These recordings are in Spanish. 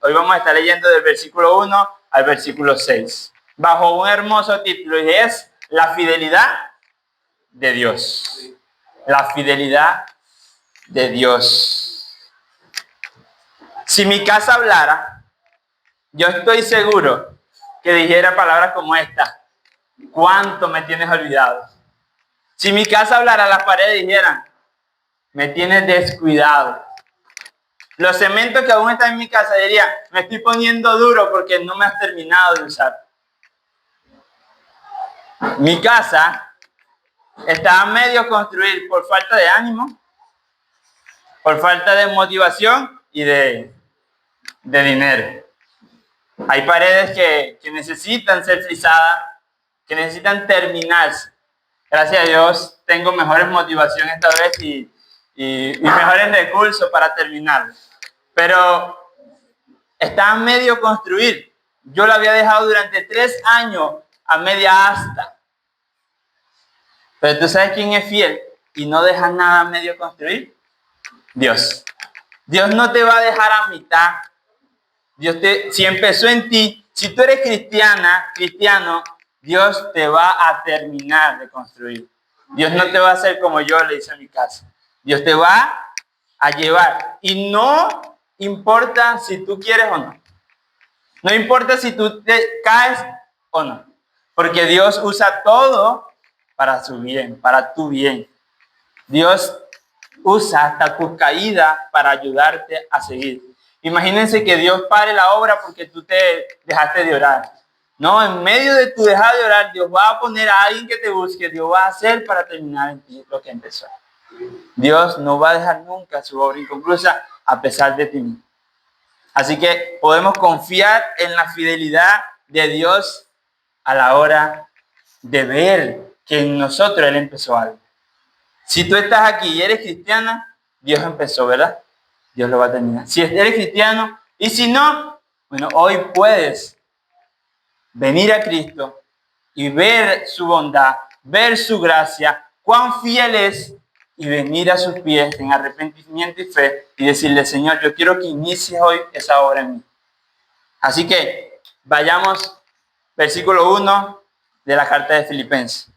Hoy vamos a estar leyendo del versículo 1 al versículo 6, bajo un hermoso título, y es la fidelidad de Dios. La fidelidad de Dios. Si mi casa hablara, yo estoy seguro que dijera palabras como esta: ¿cuánto me tienes olvidado? Si mi casa hablara, las paredes dijeran: me tienes descuidado. Los cementos que aún están en mi casa dirían: me estoy poniendo duro porque no me has terminado de usar. Mi casa está a medio construir por falta de ánimo, por falta de motivación y de dinero. Hay paredes que necesitan ser frisadas, que necesitan terminarse. Gracias a Dios tengo mejores motivaciones esta vez y mejores recursos para terminar. Pero está a medio construir. Yo lo había dejado durante 3 años a media asta. Pero tú sabes quién es fiel y no deja nada a medio construir. Dios. Dios no te va a dejar a mitad. Si empezó en ti, si tú eres cristiano, Dios te va a terminar de construir. Dios no te va a hacer como yo le hice a mi casa. Dios te va a llevar. Y no importa si tú quieres o no. No importa si tú te caes o no. Porque Dios usa todo para su bien, para tu bien. Dios usa hasta tus caídas para ayudarte a seguir. Imagínense que Dios pare la obra porque tú te dejaste de orar. No, en medio de tu dejar de orar, Dios va a poner a alguien que te busque. Dios va a hacer para terminar en ti lo que empezó. Dios no va a dejar nunca su obra inconclusa a pesar de ti mismo. Así que podemos confiar en la fidelidad de Dios a la hora de ver que en nosotros Él empezó algo. Si tú estás aquí y eres cristiana, Dios empezó, ¿verdad? Dios lo va a terminar. Si eres cristiano, y si no, bueno, hoy puedes venir a Cristo y ver su bondad, ver su gracia, cuán fiel es, y venir a sus pies en arrepentimiento y fe y decirle: Señor, yo quiero que inicies hoy esa obra en mí. Así que vayamos, versículo 1 de la carta de Filipenses.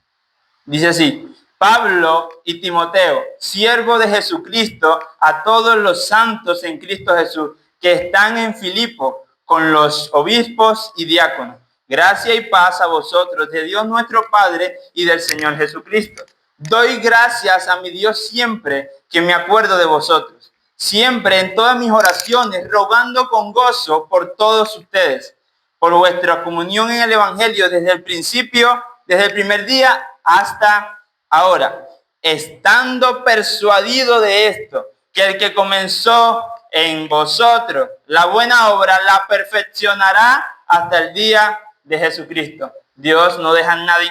Dice así: Pablo y Timoteo, siervo de Jesucristo, a todos los santos en Cristo Jesús que están en Filipo, con los obispos y diáconos. Gracia y paz a vosotros, de Dios nuestro Padre y del Señor Jesucristo. Doy gracias a mi Dios siempre que me acuerdo de vosotros, siempre en todas mis oraciones, rogando con gozo por todos ustedes, por vuestra comunión en el Evangelio desde el principio, desde el primer día hasta ahora, estando persuadido de esto, que el que comenzó en vosotros la buena obra la perfeccionará hasta el día de Jesucristo. Dios no deja nada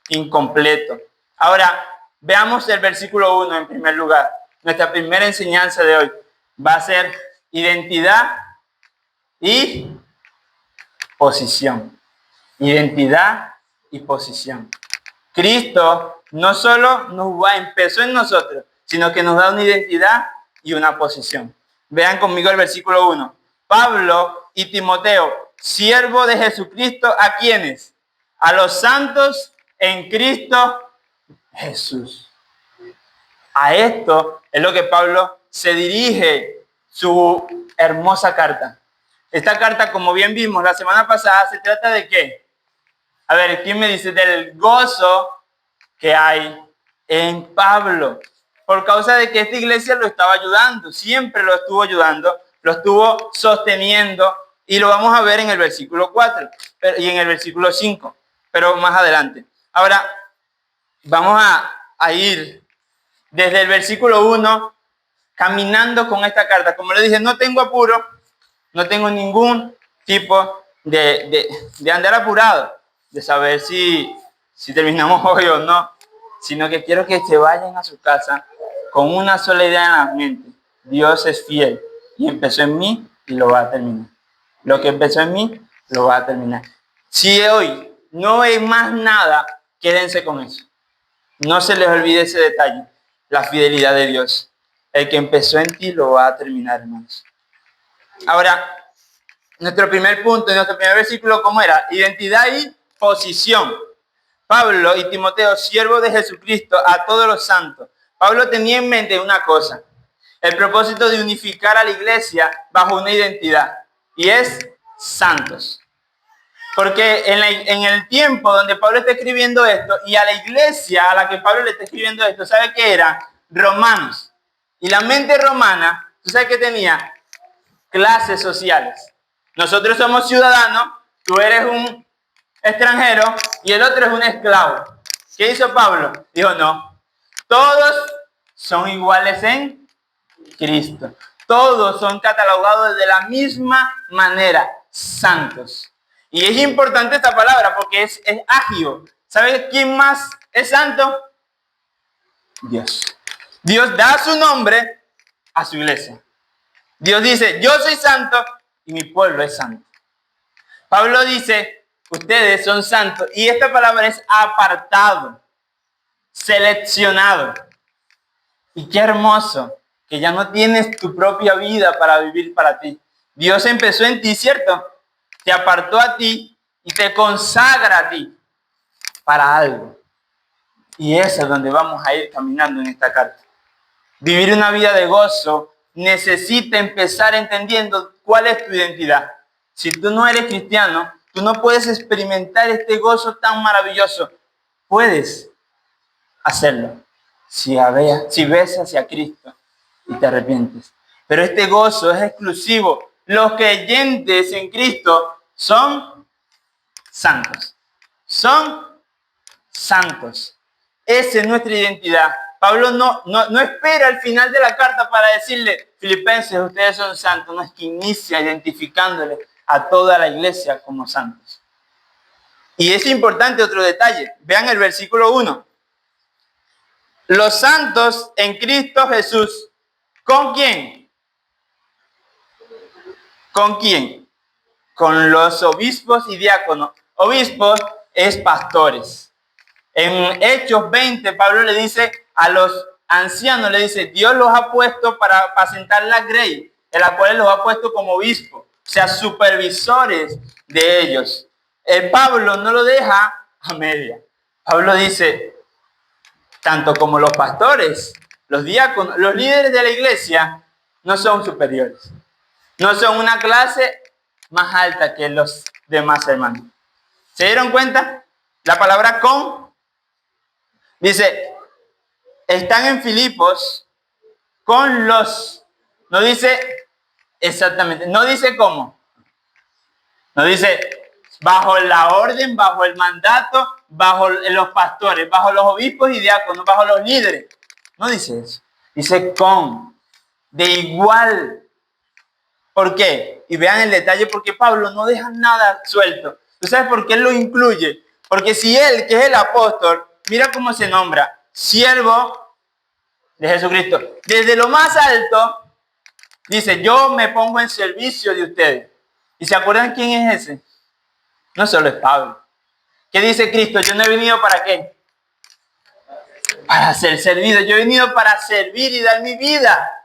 incompleto. Ahora, veamos el versículo 1 en primer lugar. Nuestra primera enseñanza de hoy va a ser identidad y posición. Identidad y posición. Cristo no solo empezó en nosotros, sino que nos da una identidad y una posición. Vean conmigo el versículo 1. Pablo y Timoteo, siervo de Jesucristo, ¿a quiénes? A los santos en Cristo Jesús. A esto es lo que Pablo se dirige su hermosa carta. Esta carta, como bien vimos la semana pasada, se trata de ¿qué? A ver, ¿quién me dice? Del gozo que hay en Pablo. Por causa de que esta iglesia lo estaba ayudando, siempre lo estuvo ayudando, lo estuvo sosteniendo, y lo vamos a ver en el versículo 4 y en el versículo 5, pero más adelante. Ahora, vamos a ir desde el versículo 1 caminando con esta carta. Como le dije, no tengo apuro, no tengo ningún tipo de andar apurado, de saber si terminamos hoy o no, sino que quiero que se vayan a su casa con una sola idea en la mente: Dios es fiel y empezó en mí y lo va a terminar. Lo que empezó en mí lo va a terminar. Si hoy no hay más nada, quédense con eso. No se les olvide ese detalle, la fidelidad de Dios. El que empezó en ti lo va a terminar, hermanos. Ahora, nuestro primer punto, nuestro primer versículo, ¿cómo era? Identidad y posición. Pablo y Timoteo, siervos de Jesucristo, a todos los santos. Pablo tenía en mente una cosa, el propósito de unificar a la iglesia bajo una identidad, y es santos. Porque en el tiempo donde Pablo está escribiendo esto, y a la iglesia a la que Pablo le está escribiendo esto, ¿sabe qué era? Romanos. Y la mente romana, ¿tú sabes qué tenía? Clases sociales. Nosotros somos ciudadanos, tú eres un extranjero y el otro es un esclavo. ¿Qué hizo Pablo? Dijo, no, todos son iguales en Cristo. Todos son catalogados de la misma manera, santos. Y es importante esta palabra porque es ágil. ¿Sabes quién más es santo? Dios. Dios da su nombre a su iglesia. Dios dice, yo soy santo y mi pueblo es santo. Pablo dice, ustedes son santos. Y esta palabra es apartado, seleccionado. Y qué hermoso que ya no tienes tu propia vida para vivir para ti. Dios empezó en ti, ¿cierto? Te apartó a ti y te consagra a ti para algo. Y eso es donde vamos a ir caminando en esta carta. Vivir una vida de gozo necesita empezar entendiendo cuál es tu identidad. Si tú no eres cristiano, tú no puedes experimentar este gozo tan maravilloso. Puedes hacerlo si ves hacia Cristo y te arrepientes. Pero este gozo es exclusivo. Los creyentes en Cristo son santos. Son santos. Esa es nuestra identidad. Pablo no espera al final de la carta para decirle, Filipenses, ustedes son santos. No, es que inicia identificándole a toda la iglesia como santos. Y es importante otro detalle. Vean el versículo 1. Los santos en Cristo Jesús. ¿Con quién? ¿Con quién? Con los obispos y diáconos. Obispos es pastores. En Hechos 20, Pablo le dice a los ancianos, le dice, Dios los ha puesto para apacentar la grey, en la cual los ha puesto como obispos, o sea, supervisores de ellos. Pablo no lo deja a media. Pablo dice, tanto como los pastores, los diáconos, los líderes de la iglesia, no son superiores. No son una clase más alta que los demás hermanos. ¿Se dieron cuenta? La palabra con dice, están en Filipos con los, no dice exactamente, no dice cómo, no dice bajo la orden, bajo el mandato, bajo los pastores, bajo los obispos y diáconos, bajo los líderes. No dice eso, dice con, de igual. ¿Por qué? Y vean el detalle, porque Pablo no deja nada suelto. ¿Tú sabes por qué él lo incluye? Porque si él, que es el apóstol, mira cómo se nombra, siervo de Jesucristo. Desde lo más alto, dice, yo me pongo en servicio de ustedes. ¿Y se acuerdan quién es ese? No solo es Pablo. ¿Qué dice Cristo? Yo no he venido para qué. Para ser servido. Yo he venido para servir y dar mi vida.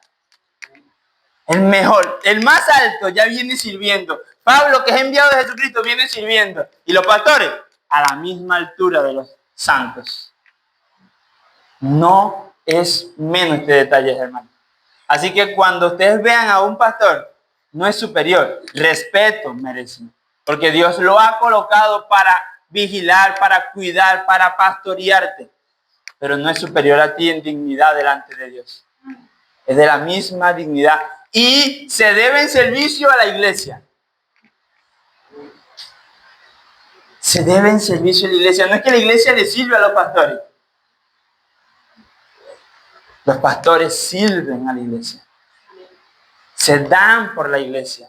El mejor, el más alto ya viene sirviendo. Pablo, que es enviado de Jesucristo, viene sirviendo. Y los pastores, a la misma altura de los santos. No es menos este detalle, hermano. Así que cuando ustedes vean a un pastor, no es superior, respeto merece. Porque Dios lo ha colocado para vigilar, para cuidar, para pastorearte. Pero no es superior a ti en dignidad delante de Dios. Es de la misma dignidad. Y se debe en servicio a la iglesia. Se debe en servicio a la iglesia. No es que la iglesia le sirve a los pastores. Los pastores sirven a la iglesia. Se dan por la iglesia.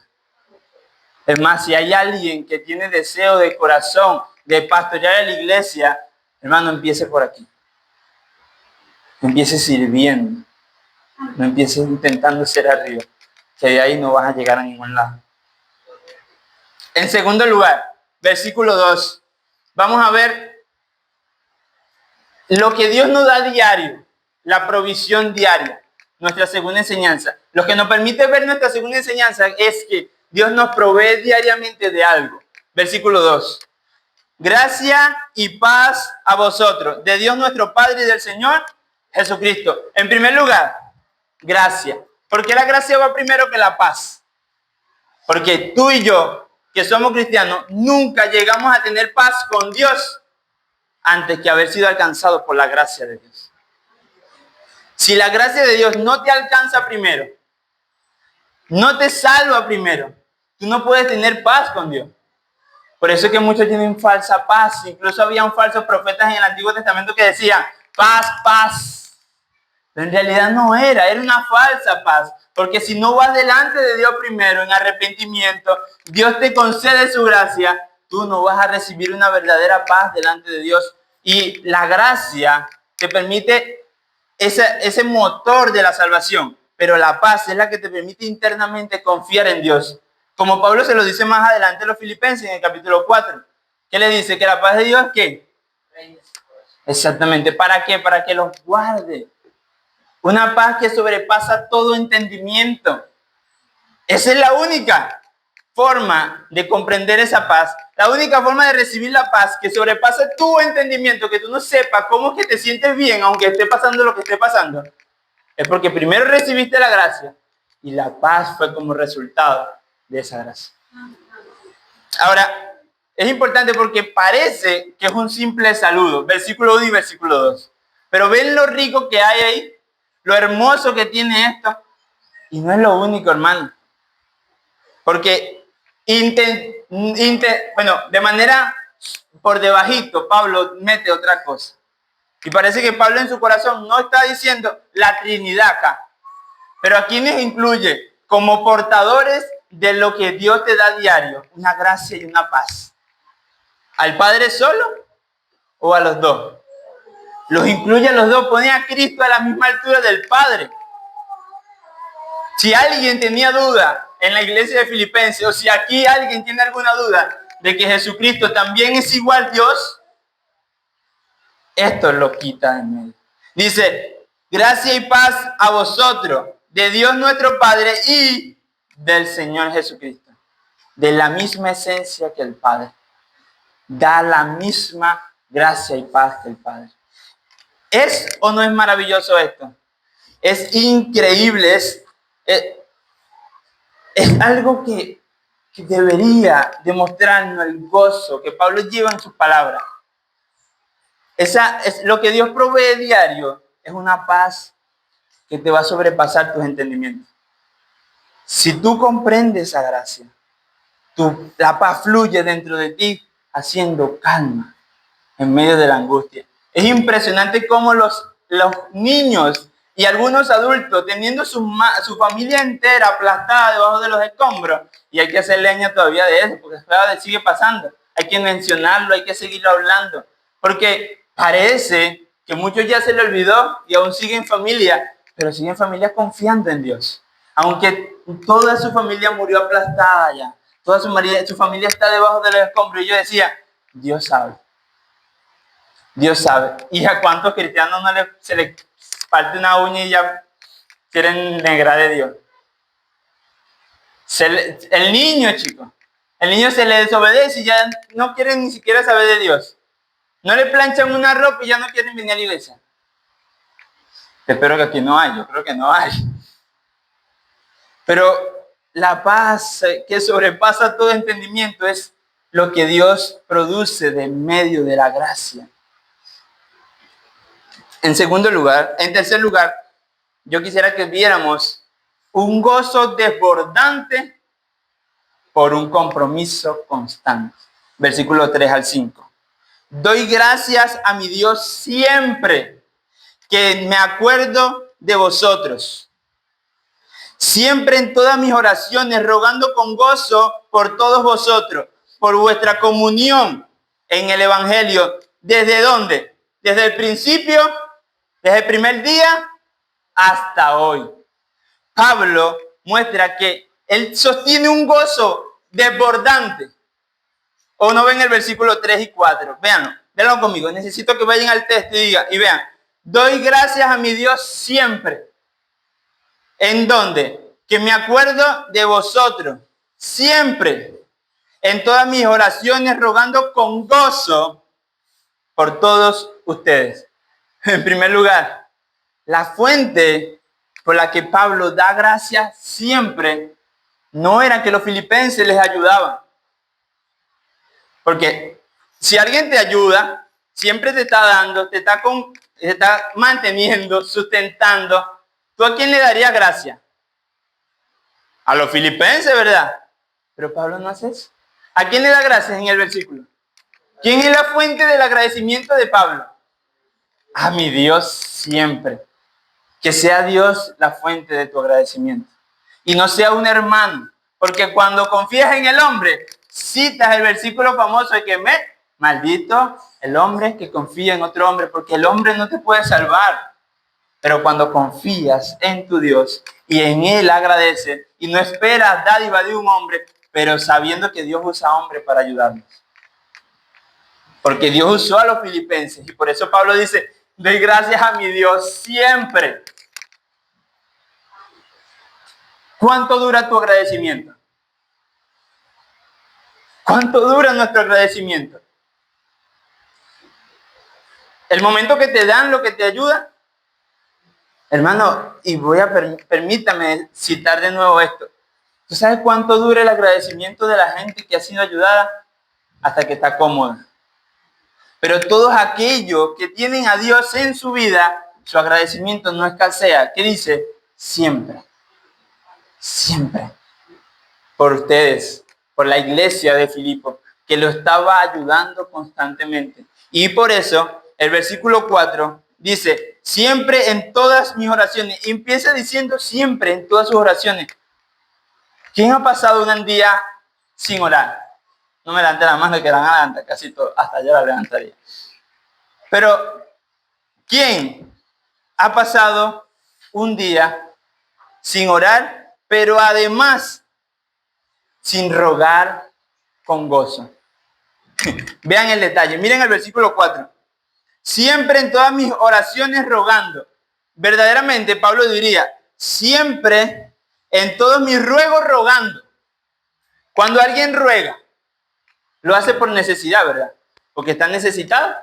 Es más, si hay alguien que tiene deseo de corazón de pastorear a la iglesia, hermano, empiece por aquí. Empiece sirviendo. No empieces intentando ser arriba, que de ahí no vas a llegar a ningún lado. En segundo lugar, versículo 2, vamos a ver lo que Dios nos da diario, la provisión diaria, nuestra segunda enseñanza. Lo que nos permite ver nuestra segunda enseñanza es que Dios nos provee diariamente de algo. Versículo 2. Gracia y paz a vosotros, de Dios nuestro Padre y del Señor Jesucristo. En primer lugar, gracia. ¿Por qué la gracia va primero que la paz? Porque tú y yo, que somos cristianos, nunca llegamos a tener paz con Dios antes que haber sido alcanzados por la gracia de Dios. Si la gracia de Dios no te alcanza primero, no te salva primero, tú no puedes tener paz con Dios. Por eso es que muchos tienen falsa paz. Incluso habían falsos profetas en el Antiguo Testamento que decían, paz, paz. Pero en realidad no era una falsa paz. Porque si no vas delante de Dios primero en arrepentimiento, Dios te concede su gracia, tú no vas a recibir una verdadera paz delante de Dios. Y la gracia te permite ese motor de la salvación. Pero la paz es la que te permite internamente confiar en Dios. Como Pablo se lo dice más adelante a los Filipenses en el capítulo 4. ¿Qué le dice? Que la paz de Dios, ¿qué? Exactamente. ¿Para qué? Para que los guarde. Una paz que sobrepasa todo entendimiento. Esa es la única forma de comprender esa paz. La única forma de recibir la paz que sobrepasa tu entendimiento, que tú no sepas cómo es que te sientes bien, aunque esté pasando lo que esté pasando, es porque primero recibiste la gracia y la paz fue como resultado de esa gracia. Ahora, es importante porque parece que es un simple saludo, versículo 1 y versículo 2. Pero ven lo rico que hay ahí, lo hermoso que tiene esto. Y no es lo único, hermano. Porque, de manera por debajito, Pablo mete otra cosa. Y parece que Pablo en su corazón no está diciendo la Trinidad acá. Pero ¿a quiénes incluye? Como portadores de lo que Dios te da diario, una gracia y una paz. ¿Al Padre solo o a los dos? Los incluye a los dos, pone a Cristo a la misma altura del Padre. Si alguien tenía duda en la iglesia de Filipenses, o si aquí alguien tiene alguna duda de que Jesucristo también es igual Dios, esto lo quita en medio. Dice, gracia y paz a vosotros, de Dios nuestro Padre y del Señor Jesucristo. De la misma esencia que el Padre. Da la misma gracia y paz que el Padre. ¿Es o no es maravilloso esto? Es increíble, es algo que debería demostrarnos el gozo que Pablo lleva en sus palabras. Es lo que Dios provee diario, es una paz que te va a sobrepasar tus entendimientos. Si tú comprendes esa gracia, la paz fluye dentro de ti, haciendo calma en medio de la angustia. Es impresionante cómo los niños y algunos adultos, teniendo su familia entera aplastada debajo de los escombros, y hay que hacer leña todavía de eso, porque sigue pasando. Hay que mencionarlo, hay que seguirlo hablando, porque parece que muchos ya se le olvidó y aún siguen familia, pero siguen familia confiando en Dios. Aunque toda su familia murió aplastada ya, toda su familia está debajo de los escombros, y yo decía, Dios sabe. Dios sabe. ¿Y a cuántos cristianos se les parte una uña y ya quieren negrar de Dios? El niño, chicos. El niño se le desobedece y ya no quieren ni siquiera saber de Dios. No le planchan una ropa y ya no quieren venir a la iglesia. Espero que aquí no hay, yo creo que no hay. Pero la paz que sobrepasa todo entendimiento es lo que Dios produce de medio de la gracia. En tercer lugar, yo quisiera que viéramos un gozo desbordante por un compromiso constante. Versículo 3 al 5. Doy gracias a mi Dios siempre que me acuerdo de vosotros. Siempre en todas mis oraciones, rogando con gozo por todos vosotros, por vuestra comunión en el Evangelio. ¿Desde dónde? Desde el principio, desde el primer día hasta hoy. Pablo muestra que él sostiene un gozo desbordante. ¿O no ven el versículo 3 y 4? Véanlo conmigo. Necesito que vayan al texto y vean. Doy gracias a mi Dios siempre. ¿En dónde? Que me acuerdo de vosotros. siempre, en todas mis oraciones, rogando con gozo por todos ustedes. En primer lugar, la fuente por la que Pablo da gracias siempre no era que los filipenses les ayudaban. Porque si alguien te ayuda, siempre te está dando, te está manteniendo, sustentando, ¿tú a quién le darías gracias? A los filipenses, ¿verdad? Pero Pablo no hace eso. ¿A quién le da gracias en el versículo? ¿Quién es la fuente del agradecimiento de Pablo? A mi Dios siempre. Que sea Dios la fuente de tu agradecimiento. Y no sea un hermano. Porque cuando confías en el hombre, citas el versículo famoso de que maldito el hombre que confía en otro hombre, porque el hombre no te puede salvar. Pero cuando confías en tu Dios y en Él agradeces y no esperas dádiva de un hombre, pero sabiendo que Dios usa hombres para ayudarnos. Porque Dios usó a los filipenses y por eso Pablo dice, doy gracias a mi Dios siempre. ¿Cuánto dura tu agradecimiento? ¿Cuánto dura nuestro agradecimiento? El momento que te dan lo que te ayuda. Hermano, y permítame citar de nuevo esto. ¿Tú sabes cuánto dura el agradecimiento de la gente que ha sido ayudada? Hasta que está cómoda. Pero todos aquellos que tienen a Dios en su vida, su agradecimiento no escasea. ¿Qué dice? Siempre. Siempre. Por ustedes, por la iglesia de Filipo, que lo estaba ayudando constantemente. Y por eso, el versículo 4 dice, siempre en todas mis oraciones. Y empieza diciendo siempre en todas sus oraciones. ¿Quién ha pasado un día sin orar? No me levanté la mano que la levantar casi todo, hasta yo la levantaría. Pero, ¿quién ha pasado un día sin orar, pero además sin rogar con gozo? Vean el detalle, miren el versículo 4. Siempre en todas mis oraciones rogando. Verdaderamente, Pablo diría, siempre en todos mis ruegos rogando. Cuando alguien ruega, lo hace por necesidad, ¿verdad? Porque está necesitado.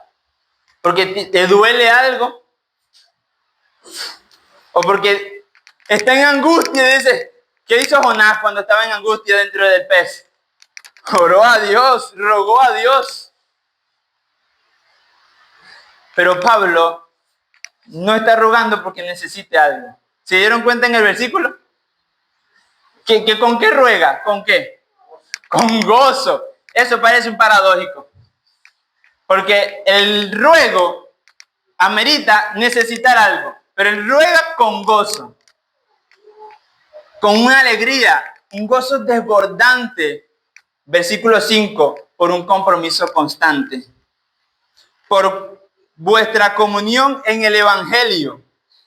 Porque te duele algo. O porque está en angustia y dice, ¿qué hizo Jonás cuando estaba en angustia dentro del pez? Oró a Dios, rogó a Dios. Pero Pablo no está rogando porque necesite algo. ¿Se dieron cuenta en el versículo? ¿Que con qué ruega? ¿Con qué? Con gozo. Eso parece un paradójico. Porque el ruego amerita necesitar algo, pero él ruega con gozo, con una alegría, un gozo desbordante. Versículo 5, por un compromiso constante, por vuestra comunión en el Evangelio,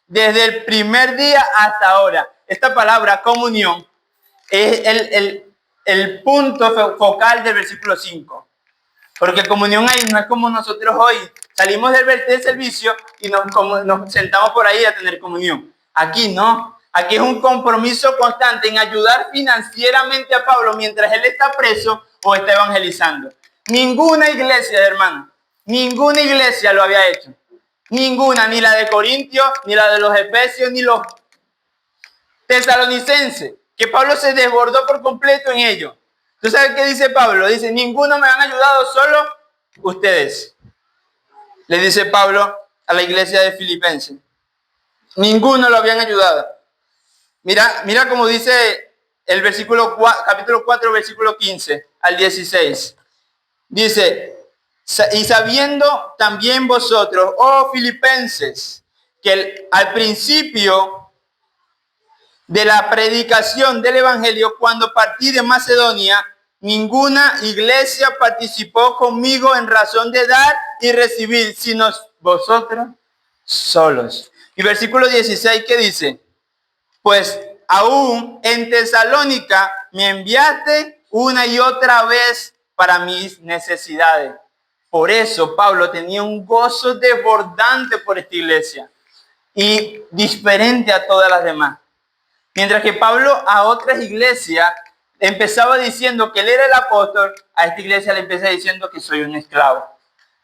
desde el primer día hasta ahora. Esta palabra comunión es el punto focal del versículo 5. Porque comunión ahí no es como nosotros hoy. Salimos del servicio y nos sentamos por ahí a tener comunión. Aquí no. Aquí es un compromiso constante en ayudar financieramente a Pablo mientras él está preso o está evangelizando. Ninguna iglesia, hermano, ninguna iglesia lo había hecho. Ninguna, ni la de Corintios, ni la de los Efesios, ni los tesalonicenses, que Pablo se desbordó por completo en ello. ¿Tú sabes qué dice Pablo? Dice, ninguno me han ayudado, solo ustedes. Le dice Pablo a la iglesia de Filipenses. Ninguno lo habían ayudado. Mira cómo dice el versículo capítulo 4, versículo 15 al 16. Dice, y sabiendo también vosotros, oh filipenses, que al principio de la predicación del evangelio, cuando partí de Macedonia, ninguna iglesia participó conmigo en razón de dar y recibir, sino vosotros solos. Y versículo 16, ¿qué dice? Pues aún en Tesalónica me enviaste una y otra vez para mis necesidades. Por eso Pablo tenía un gozo desbordante por esta iglesia y diferente a todas las demás. Mientras que Pablo a otras iglesias empezaba diciendo que él era el apóstol, a esta iglesia le empieza diciendo que soy un esclavo.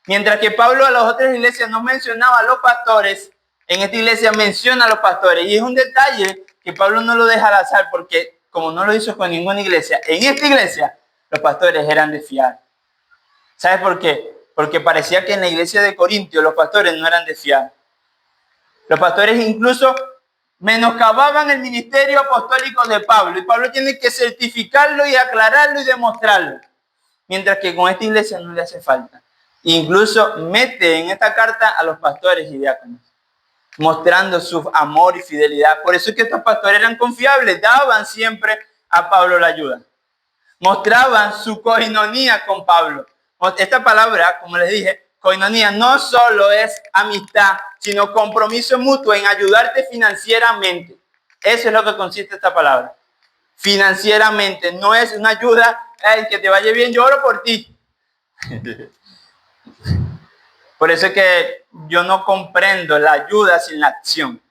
Mientras que Pablo a las otras iglesias no mencionaba a los pastores, en esta iglesia menciona a los pastores. Y es un detalle que Pablo no lo deja al azar, porque como no lo hizo con ninguna iglesia, en esta iglesia los pastores eran de fiar. ¿Sabes por qué? Porque parecía que en la iglesia de Corintios los pastores no eran de fiar. Los pastores incluso menoscababan el ministerio apostólico de Pablo. Y Pablo tiene que certificarlo y aclararlo y demostrarlo. Mientras que con esta iglesia no le hace falta. Incluso mete en esta carta a los pastores y diáconos, mostrando su amor y fidelidad. Por eso es que estos pastores eran confiables, daban siempre a Pablo la ayuda. Mostraban su coinonía con Pablo. Esta palabra, como les dije, coinonía no solo es amistad, sino compromiso mutuo en ayudarte financieramente. Eso es lo que consiste esta palabra. Financieramente, no es una ayuda, que te vaya bien, yo oro por ti. Por eso es que yo no comprendo la ayuda sin la acción.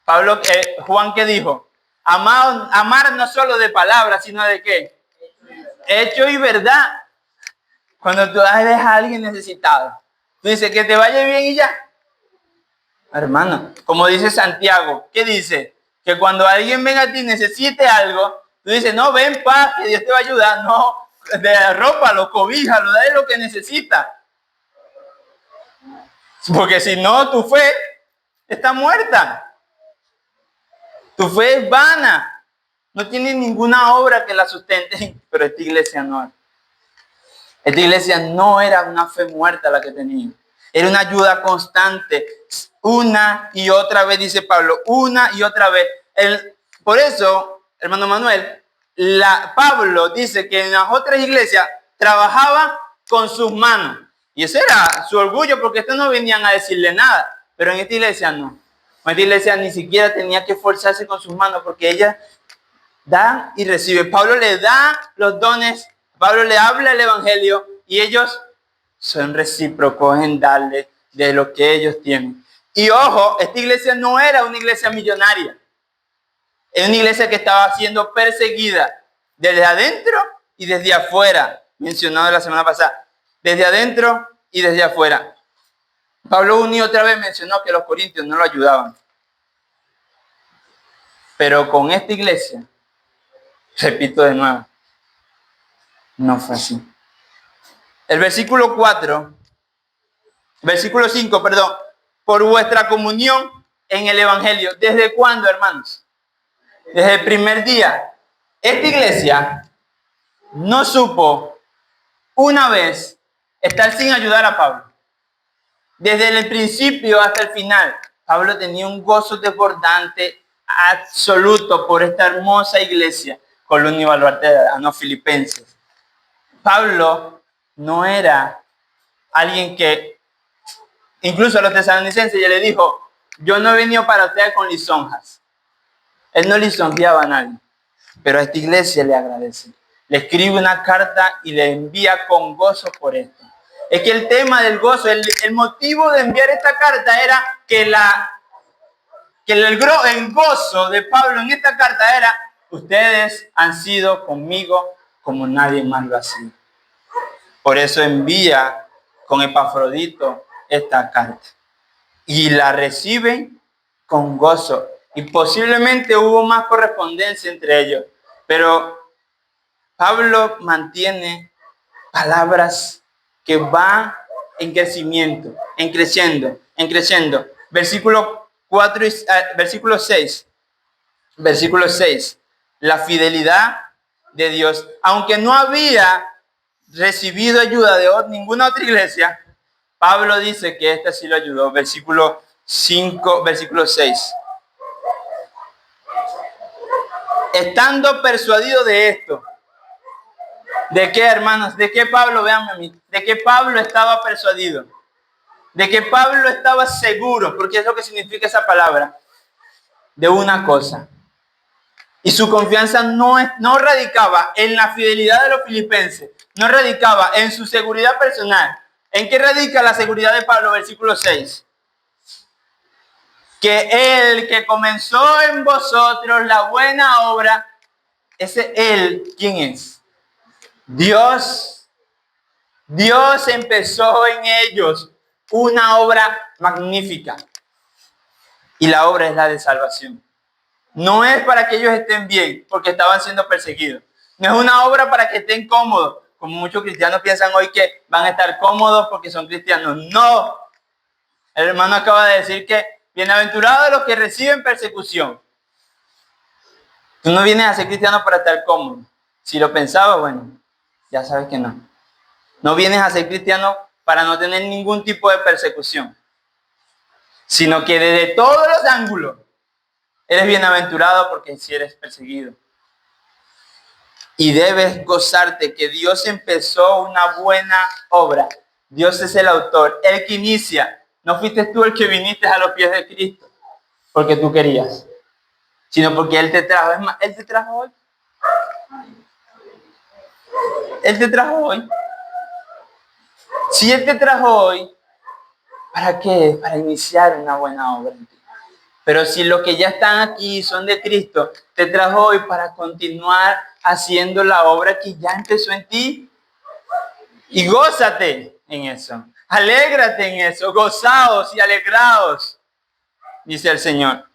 Pablo, Juan, ¿qué dijo? Amar no solo de palabras, sino de ¿qué? Hecho y verdad. Cuando tú ves a alguien necesitado, tú dices que te vaya bien y ya. Hermano, como dice Santiago, ¿qué dice? Que cuando alguien venga a ti y necesite algo, tú dices, no, ven paz, que Dios te va a ayudar. No, de ropa, lo cobija, lo da lo que necesita. Porque si no, tu fe está muerta. Tu fe es vana. No tiene ninguna obra que la sustente. Pero esta iglesia no. Esta iglesia no era una fe muerta la que tenía. Era una ayuda constante. Una y otra vez, dice Pablo. Una y otra vez. Por eso, hermano Manuel, Pablo dice que en las otras iglesias trabajaba con sus manos. Y ese era su orgullo, porque estos no venían a decirle nada. Pero en esta iglesia no. En esta iglesia ni siquiera tenía que esforzarse con sus manos, porque ella da y recibe. Pablo le da los dones, Pablo le habla el evangelio, y ellos son recíprocos en darle de lo que ellos tienen. Y ojo, esta iglesia no era una iglesia millonaria. Es una iglesia que estaba siendo perseguida desde adentro y desde afuera, mencionado la semana pasada. Desde adentro y desde afuera. Pablo una y otra vez mencionó que los corintios no lo ayudaban. Pero con esta iglesia, repito de nuevo, no fue así. El versículo 5, por vuestra comunión en el evangelio. ¿Desde cuándo, hermanos? Desde el primer día. Esta iglesia no supo una vez estar sin ayudar a Pablo. Desde el principio hasta el final, Pablo tenía un gozo desbordante absoluto por esta hermosa iglesia, Columna y Baluarte a los filipenses. Pablo no era alguien que, incluso a los tesalonicenses, ya le dijo, yo no he venido para ustedes con lisonjas. Él no lisonjeaba a nadie, pero a esta iglesia le agradece. Le escribe una carta y le envía con gozo por esto. Es que el tema del gozo, el motivo de enviar esta carta era que el gozo de Pablo en esta carta era, ustedes han sido conmigo como nadie más lo ha sido. Por eso envía con Epafrodito esta carta. Y la reciben con gozo. Y posiblemente hubo más correspondencia entre ellos. Pero Pablo mantiene palabras que van en crecimiento, en creciendo. Versículo 6. Versículo 6. La fidelidad de Dios. Aunque no había recibido ayuda de ninguna otra iglesia, Pablo dice que esta sí lo ayudó. Versículo 5, versículo 6. Estando persuadido de esto. ¿De qué, hermanos? ¿De qué Pablo? Véanme a mí. ¿De qué Pablo estaba persuadido? De que Pablo estaba seguro, porque es lo que significa esa palabra, de una cosa. Y su confianza no radicaba en la fidelidad de los filipenses, no radicaba en su seguridad personal. ¿En qué radica la seguridad de Pablo? Versículo 6. Que el que comenzó en vosotros la buena obra, ese Él, ¿quién es? Dios. Dios empezó en ellos una obra magnífica. Y la obra es la de salvación. No es para que ellos estén bien, porque estaban siendo perseguidos. No es una obra para que estén cómodos, como muchos cristianos piensan hoy que van a estar cómodos porque son cristianos. No. El hermano acaba de decir que bienaventurados los que reciben persecución. Tú no vienes a ser cristiano para estar cómodo. Si lo pensabas, bueno, ya sabes que no. No vienes a ser cristiano para no tener ningún tipo de persecución, sino que desde todos los ángulos eres bienaventurado porque si eres perseguido. Y debes gozarte que Dios empezó una buena obra. Dios es el autor, el que inicia. No fuiste tú el que viniste a los pies de Cristo porque tú querías, sino porque Él te trajo. Es más, Él te trajo hoy. Él te trajo hoy. Si Él te trajo hoy, ¿para qué? Para iniciar una buena obra en ti. Pero si los que ya están aquí son de Cristo, te trajo hoy para continuar haciendo la obra que ya empezó en ti. Y gózate en eso. Alégrate en eso. Gozaos y alegraos, dice el Señor.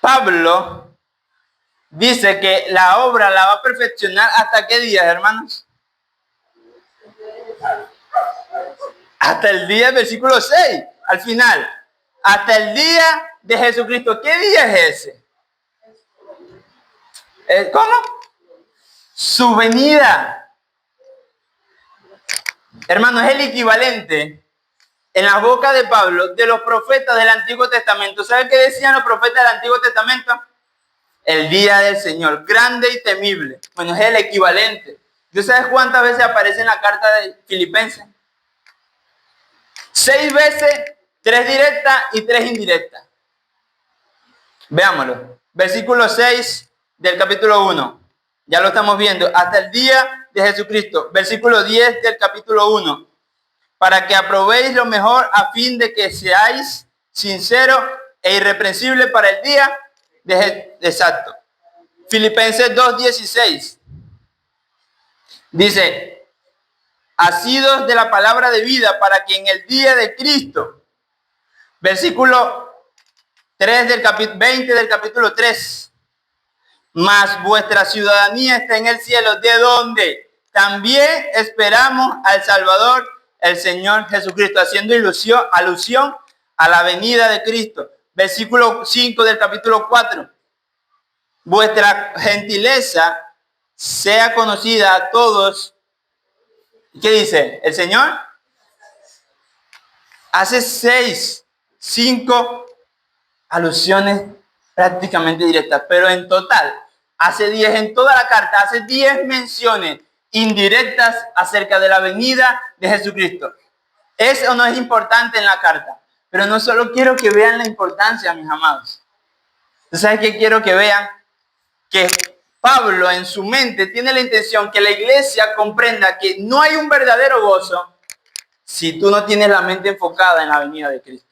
Pablo dice que la obra la va a perfeccionar ¿hasta qué día, hermanos? Hasta el día del versículo 6, al final. Hasta el día de Jesucristo. ¿Qué día es ese? ¿Cómo? Su venida. Hermanos, es el equivalente en la boca de Pablo de los profetas del Antiguo Testamento. ¿Saben qué decían los profetas del Antiguo Testamento? El día del Señor, grande y temible. Bueno, es el equivalente. ¿Tú sabes cuántas veces aparece en la carta de Filipenses? 6 veces, 3 directas y 3 indirectas. Veámoslo. Versículo 6 del capítulo 1. Ya lo estamos viendo. Hasta el día de Jesucristo. Versículo 10 del capítulo 1. Para que aprobéis lo mejor a fin de que seáis sinceros e irreprensibles para el día exacto. Filipenses 2:16. Dice, asidos de la palabra de vida para que en el día de Cristo, versículo 3 del 20 del capítulo 3, mas vuestra ciudadanía está en el cielo, de donde también esperamos al Salvador, el Señor Jesucristo, haciendo alusión a la venida de Cristo. Versículo 5 del capítulo 4, vuestra gentileza sea conocida a todos. ¿Qué dice el Señor? Hace 5 alusiones prácticamente directas, pero en total hace 10 en toda la carta, hace 10 menciones indirectas acerca de la venida de Jesucristo. Eso no es importante en la carta, pero no solo quiero que vean la importancia, mis amados. ¿Tú sabes qué quiero que vean? Que Pablo en su mente tiene la intención que la iglesia comprenda que no hay un verdadero gozo si tú no tienes la mente enfocada en la venida de Cristo.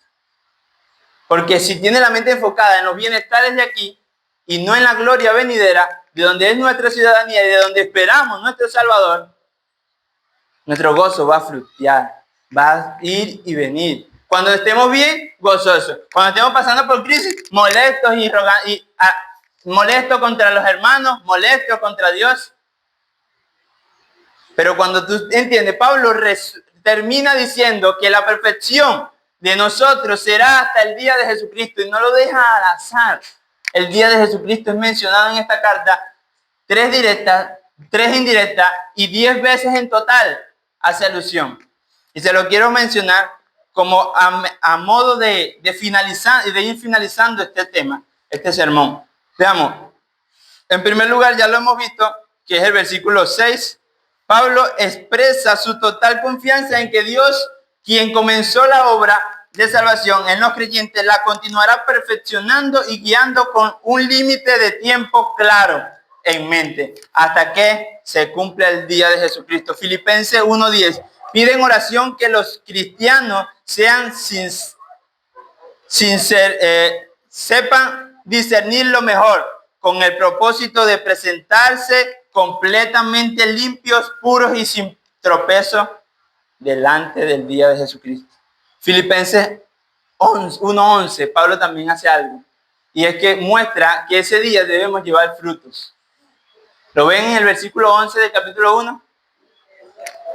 Porque si tienes la mente enfocada en los bienestares de aquí y no en la gloria venidera, de donde es nuestra ciudadanía y de donde esperamos nuestro Salvador, nuestro gozo va a fluctuar, va a ir y venir. Cuando estemos bien, gozosos. Cuando estemos pasando por crisis, molestos molestos contra los hermanos, molestos contra Dios. Pero cuando tú entiendes, Pablo termina diciendo que la perfección de nosotros será hasta el día de Jesucristo y no lo deja al azar. El día de Jesucristo es mencionado en esta carta 3 directas, 3 indirectas y 10 veces en total hace alusión. Y se lo quiero mencionar como a modo de ir finalizando este tema, este sermón. Veamos, en primer lugar ya lo hemos visto, que es el versículo 6. Pablo expresa su total confianza en que Dios, quien comenzó la obra de salvación en los creyentes, la continuará perfeccionando y guiando con un límite de tiempo claro en mente, hasta que se cumpla el día de Jesucristo. Filipenses 1:10. Pide en oración que los cristianos sean sepan discernir lo mejor, con el propósito de presentarse completamente limpios, puros y sin tropezo delante del día de Jesucristo. Filipenses 1:11, Pablo también hace algo, y es que muestra que ese día debemos llevar frutos. ¿Lo ven en el versículo 11 del capítulo 1?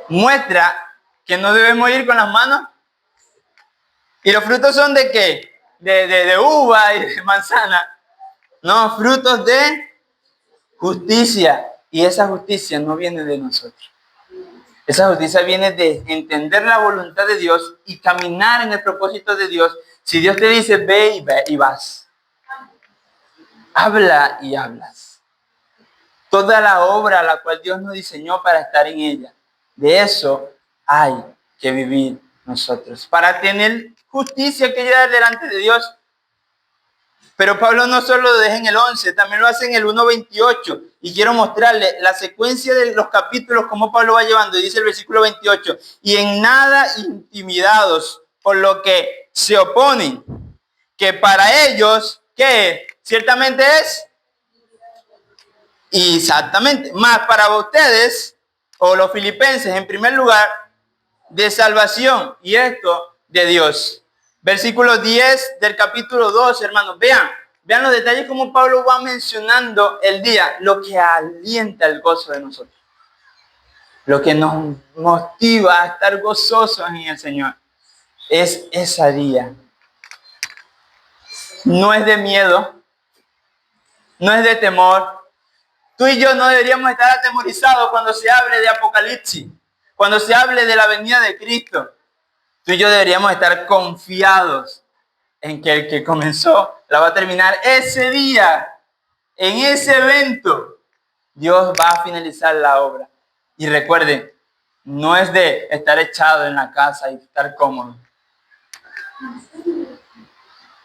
Muestra que no debemos ir con las manos. ¿Y los frutos son de qué? De uva y de manzana. No, frutos de justicia. Y esa justicia no viene de nosotros. Esa justicia viene de entender la voluntad de Dios y caminar en el propósito de Dios. Si Dios te dice ve y vas. Habla y hablas. Toda la obra a la cual Dios nos diseñó para estar en ella. De eso hay que vivir nosotros. Para tener justicia que llegar delante de Dios. Pero Pablo no solo lo deja en el 11, también lo hace en el 1:28. Y quiero mostrarle la secuencia de los capítulos, cómo Pablo va llevando. Dice el versículo 28. Y en nada intimidados por lo que se oponen, que para ellos, ¿qué? Ciertamente es. Exactamente. Más para ustedes, o los filipenses, en primer lugar, de salvación. Y esto de Dios. Versículo 10 del capítulo 2, hermanos. Vean los detalles como Pablo va mencionando el día, lo que alienta el gozo de nosotros. Lo que nos motiva a estar gozosos en el Señor. Es ese día. No es de miedo. No es de temor. Tú y yo no deberíamos estar atemorizados cuando se hable de Apocalipsis. Cuando se hable de la venida de Cristo. Tú y yo deberíamos estar confiados en que el que comenzó la va a terminar ese día, en ese evento. Dios va a finalizar la obra. Y recuerden, no es de estar echado en la casa y estar cómodo.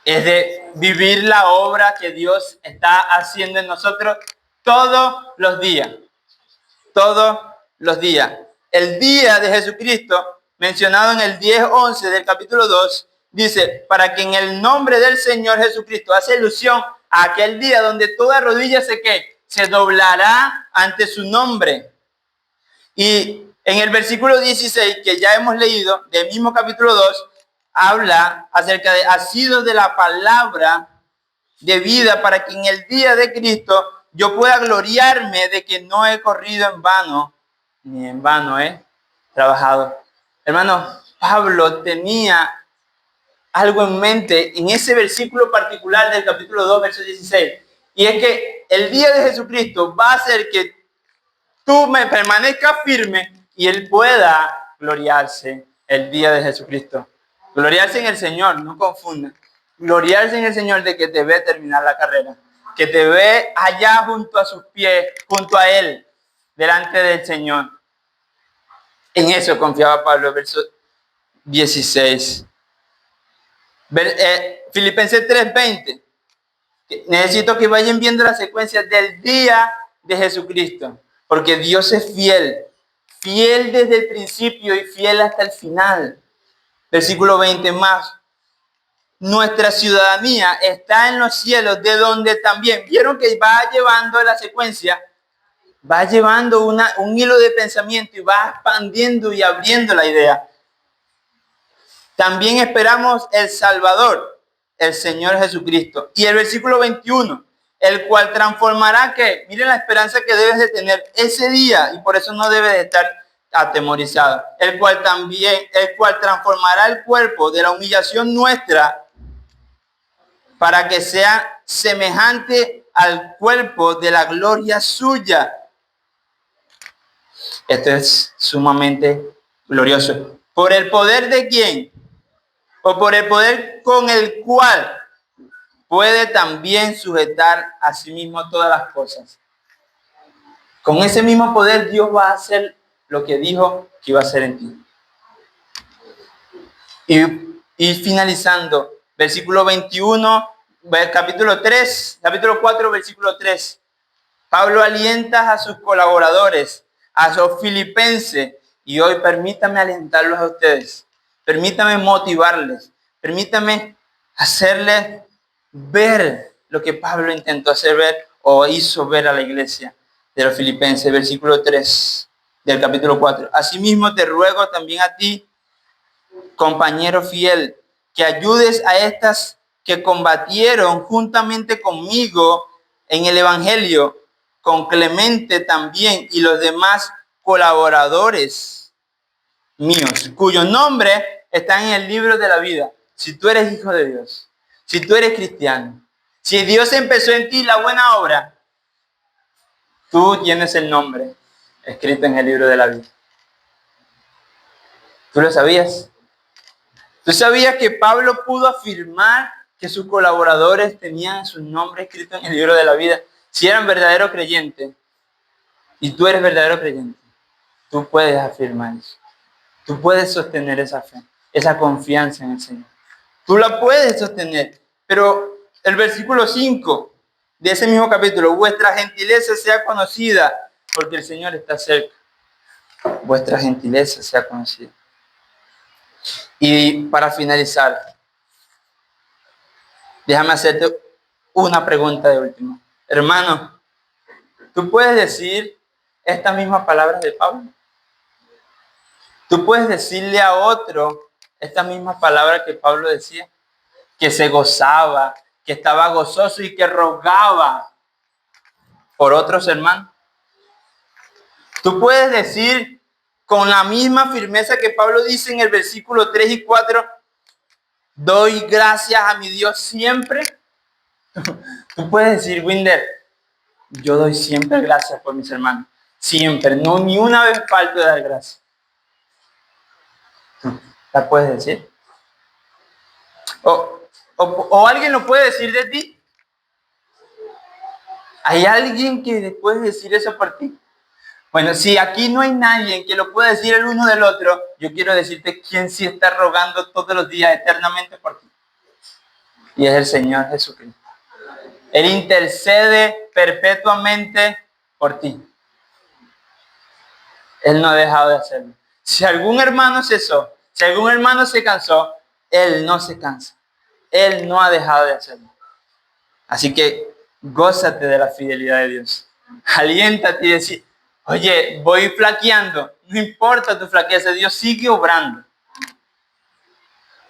Es de vivir la obra que Dios está haciendo en nosotros todos los días. Todos los días. El día de Jesucristo, mencionado en el 10:11 del capítulo 2, dice, para que en el nombre del Señor Jesucristo, hace alusión a aquel día donde toda rodilla se doblará ante su nombre. Y en el versículo 16, que ya hemos leído, del mismo capítulo 2, habla acerca de asidos de la palabra de vida, para que en el día de Cristo yo pueda gloriarme de que no he corrido en vano, ni en vano he trabajado. Hermano, Pablo tenía algo en mente en ese versículo particular del capítulo 2, verso 16. Y es que el día de Jesucristo va a hacer que tú me permanezcas firme y Él pueda gloriarse el día de Jesucristo. Gloriarse en el Señor, no confunda. Gloriarse en el Señor de que te ve terminar la carrera. Que te ve allá junto a sus pies, junto a Él, delante del Señor. En eso confiaba Pablo, verso 16. Filipenses 3:20. Necesito que vayan viendo la secuencia del día de Jesucristo. Porque Dios es fiel. Fiel desde el principio y fiel hasta el final. Versículo 20 más. Nuestra ciudadanía está en los cielos, de donde también, vieron que va llevando la secuencia, va llevando un hilo de pensamiento y va expandiendo y abriendo la idea. También esperamos el Salvador, el Señor Jesucristo. Y el versículo 21, el cual transformará que, miren la esperanza que debes de tener ese día, y por eso no debes de estar atemorizado, el cual transformará el cuerpo de la humillación nuestra para que sea semejante al cuerpo de la gloria suya. Esto es sumamente glorioso. ¿Por el poder de quién? O por el poder con el cual puede también sujetar a sí mismo todas las cosas. Con ese mismo poder Dios va a hacer lo que dijo que iba a hacer en ti. Y finalizando, versículo 21, capítulo 4, versículo 3. Pablo alienta a sus colaboradores, a los filipenses, y hoy permítame alentarlos a ustedes. Permítame motivarles. Permítame hacerles ver lo que Pablo intentó hacer ver o hizo ver a la iglesia de los Filipenses, versículo 3 del capítulo 4. Asimismo te ruego también a ti, compañero fiel, que ayudes a estas que combatieron juntamente conmigo en el Evangelio, con Clemente también y los demás colaboradores míos, cuyo nombre está en el libro de la vida. Si tú eres hijo de Dios, si tú eres cristiano, si Dios empezó en ti la buena obra, tú tienes el nombre escrito en el libro de la vida. ¿Tú lo sabías? ¿Tú sabías que Pablo pudo afirmar que sus colaboradores tenían sus nombres escritos en el libro de la vida? Si eran verdaderos creyentes, y tú eres verdadero creyente, tú puedes afirmar eso. Tú puedes sostener esa fe, esa confianza en el Señor. Tú la puedes sostener. Pero el versículo 5 de ese mismo capítulo, vuestra gentileza sea conocida, porque el Señor está cerca. Vuestra gentileza sea conocida. Y para finalizar, déjame hacerte una pregunta de último. Hermano, ¿tú puedes decir estas mismas palabras de Pablo? ¿Tú puedes decirle a otro estas mismas palabras que Pablo decía? Que se gozaba, que estaba gozoso y que rogaba por otros hermanos. Tú puedes decir con la misma firmeza que Pablo dice en el versículo 3 y 4, doy gracias a mi Dios siempre. Tú puedes decir, Winder, yo doy siempre gracias por mis hermanos. Siempre, no ni una vez falto de dar gracias. ¿La puedes decir? O alguien lo puede decir de ti. ¿Hay alguien que puede decir eso por ti? Bueno, si aquí no hay nadie que lo pueda decir el uno del otro, yo quiero decirte quién sí está rogando todos los días eternamente por ti. Y es el Señor Jesucristo. Él intercede perpetuamente por ti. Él no ha dejado de hacerlo. Si algún hermano cesó, si algún hermano se cansó, Él no se cansa. Él no ha dejado de hacerlo. Así que gózate de la fidelidad de Dios. Aliéntate y decir, oye, voy flaqueando. No importa tu flaqueza, Dios sigue obrando.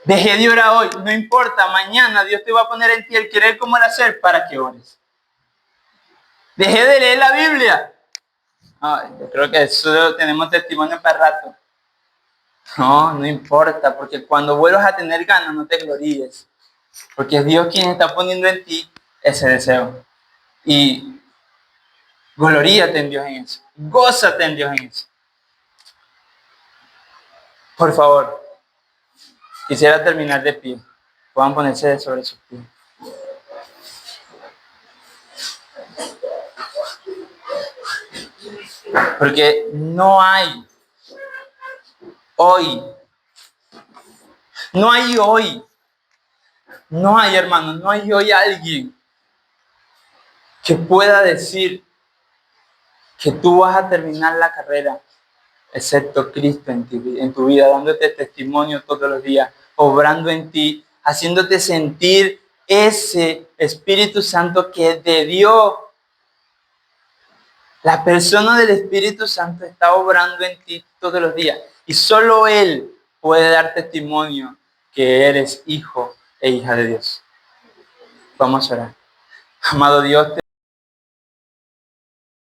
Dejé de orar hoy, no importa, mañana Dios te va a poner en ti el querer como el hacer para que ores. Dejé de leer la Biblia. Yo creo que eso tenemos testimonio para rato. No importa, porque cuando vuelvas a tener ganas, no te gloríes. Porque es Dios quien está poniendo en ti ese deseo. Y gloríate en Dios en eso. Gózate en Dios en eso. Por favor, quisiera terminar de pie. Puedan ponerse sobre sus pies. Porque no hay hoy, hermano, no hay hoy alguien que pueda decir que tú vas a terminar la carrera, excepto Cristo en tu vida, dándote testimonio todos los días, obrando en ti, haciéndote sentir ese Espíritu Santo que te dio. La persona del Espíritu Santo está obrando en ti todos los días y solo Él puede dar testimonio que eres hijo e hija de Dios. Vamos a orar. Amado Dios,